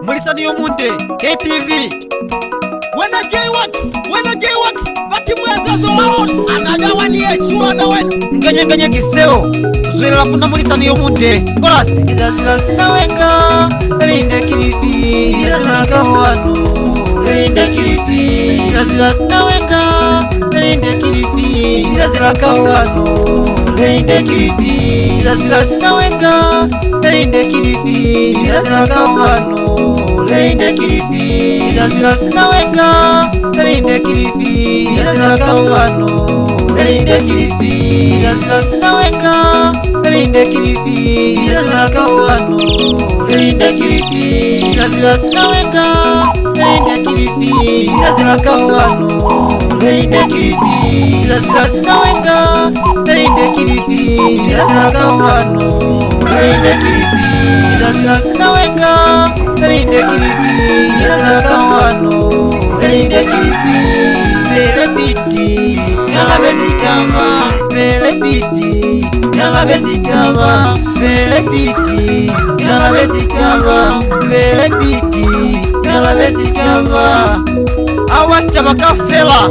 Mulisani yomunde KPV Wena J-Wax Bati mwezazo waon Anagawani yeshua na wena Nganye kiseo Zuhila lafuna mulisani yomunde Kolasi Kizazila sinawenga Linde kilipi Kizazila kawano Linde kilipi Kizazila sinawenga Linde kilipi Kizazila kawano Linde kilipi Kizazila sinawenga Linde kilipi Kizazila kawano Linde kilipi Kizazila sinawenga Linde kilipi Kizazila kawano Linde kilipi Kizazila sinawenga Linde kilipi Kizazila kawano Linde kilipi Kizazila sinawenga Linde kilipi Kizazila kawano Linde kilipi Kizazila sinawenga Linde kilipi Kizazila kawano Linde kilipi Kizazila sinawenga Linde kilipi Kizazila kawano Linde kilipi Vele biti Yala bezi chama Vele biti Yala bezi chama Vele biti Yala bezi chama Vele biti Yala bezi chama Awasi bakafela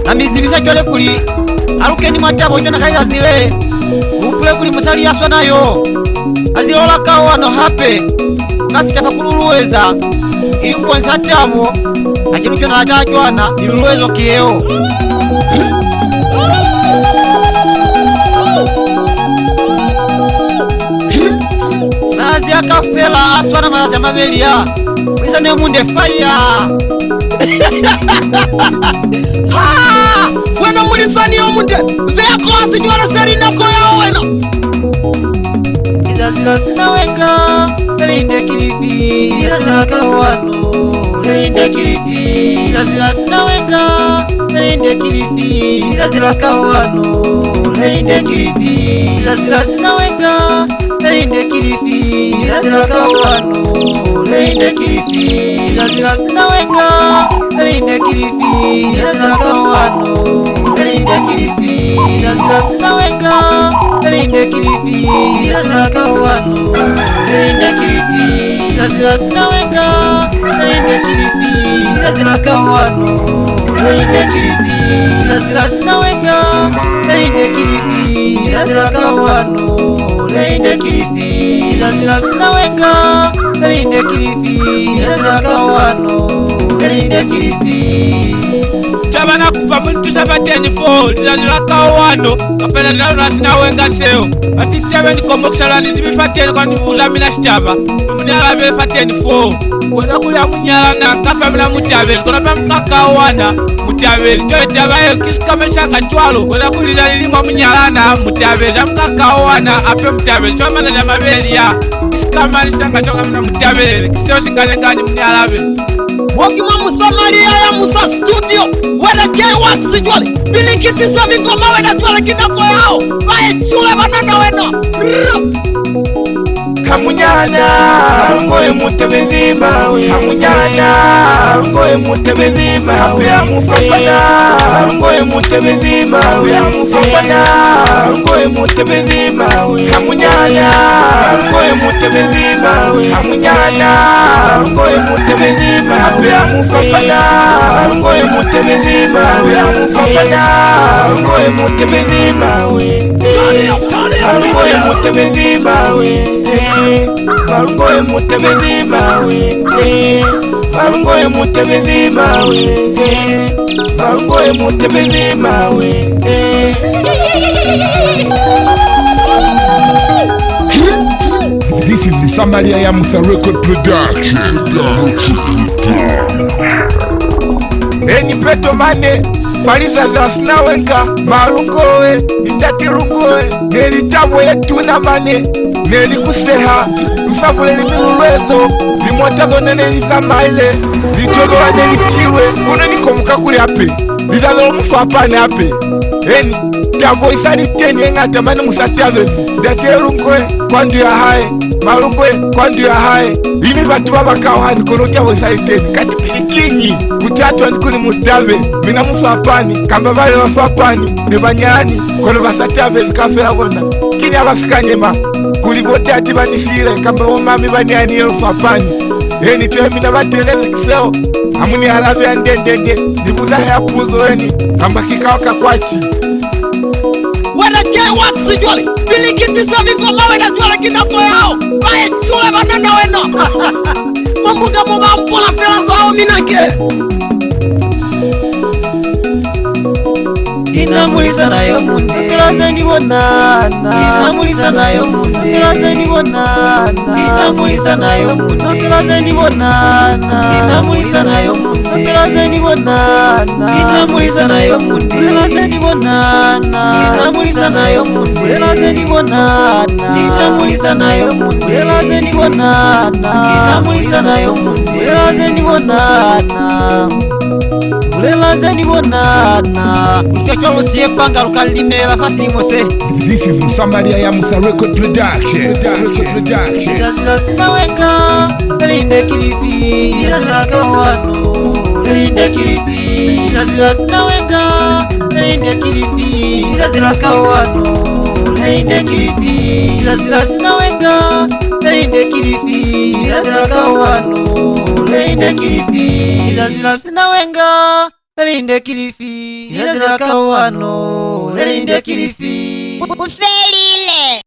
na mizibisa kyole kuli alukeni matabo jona kaiza zile upule kuli musali yaswa nayo azilola kawano hape kafita pakululuweza ili kukonza tabo akinu kyona atajwana iluluwezo kieo mazi akafela aswa na mazi amabelia wisa ne munde fire Wena mulisani yomunde Veko asijwara seri nako ya wena Kizazila sinawenga Linde kilipi Kizazila kawano Linde kilipi Kizazila sinawenga Linde kilipi Kizazila kawano Linde kilipi Kizazila sinawenga Linde kilipi Kizazila kawano Linde kilipi Kizazila sinawenga Linde kilipi Kizazila kawano Linde kilipi Kizazila sinawenga Linde kilipi Kizazila kawano Linde kilipi Kizazila sinawenga Linde kilipi Kizazila kawano Linde kilipi Kizazila sinawenga Linde kilipi Kizazila kawano Linde kilipi Kizazila sinawenga Linde kilipi Kizazila kawano Linde kilipi Chabana kupa muntu sabateni fo Kizazila kawano Kapela naluna sinawenga seo Ati kitabe nikomokishalani zibifateni kwa nibuza mina shitaba Mnyala vile fateni fo Kwenda kulia mnyala na kafa mina mutabe Kona pia mkakawana mutabe Choe tabaye kisikameshaka chwalo Kwenda kulila nilingwa mnyala na mutabe Za mkakawana ape mutabe Chwa mana na mabelia Kisikameshaka choka mina mutabe Kisio shingalengani mnyala vile Wakima Musamaria ya Musa Studio Wena J-Wax jwale Bilikiti za vingoma wena tuwale kinako yao Bae chule banana wena Hamunyana ngoye mutebezima we Hamunyana ngoye mutebezima we Amufapana ngoye mutebezima we Amufapana ngoye mutebezima we Hamunyana ngoye mutebezima we Hamunyana ngoye mutebezima we Amufapana ngoye mutebezima we Amufapana ngoye mutebezima we ngoye mutebezima we Malungoye mutebezima we Malungoye mutebezima we Malungoye mutebezima we This is Msamaria ya Musa Record Production. Eni peto mane Paliza za sinawenga Malungowe Nitatirungowe Nelitabo yetuna mane Neli kuseha Lusabule limilulwezo Limwatazo nene lizamaile Lichodola neli chiwe Kuno nikomuka kuli hape Lizadolo mufu hapane hape Eni Tabo isani teni engate mani musatiavezi Ndatirungowe Kwandu ya hae Malungowe Kwandu ya hae Imi batu baba kawani Kono tiabo isani teni Kati pilikinyi Mutatu anikuni mutave Mina mufu hapani Kamba bale wafu hapani Nebanyani Kono basatiavezi kafela kona Kini abasikanyema Kulibote ati banisire Kamba umami baniani elufu hapani eni twemina bateleze kiseo amuni alabe andendende nibuza yapuzo eni kamba kikao kakwati wana J-Wax jole bilikiti savingo mawe na jole kinapo yao bae chule banana weno mambuga moba mpola fela zao minake inamulisa nayo munde kilaze ndibonana inamulisa nayo munde kilaze ndibonana inamulisa nayo munde kilaze ndibonana inamulisa nayo munde kilaze ndibonana inamulisa nayo munde kilaze ndibonana inamulisa nayo munde kilaze ndibonana inamulisa nayo munde kilaze ndibonana inamulisa nayo munde kilaze ndibonana ulelaze ndibonana uchocholo chiepanga lukalimela fasili mose. This is Msamaria ya Musa Record Production. Zazila sinaweka linde kilipi zazila kawano linde kilipi zazila sinaweka linde kilipi zazila kawano linde kilipi zazila sinaweka linde kilipi zazila kawano linde kilipi zazila sinawenga linde kilifi zazila kawano linde kilifi uselile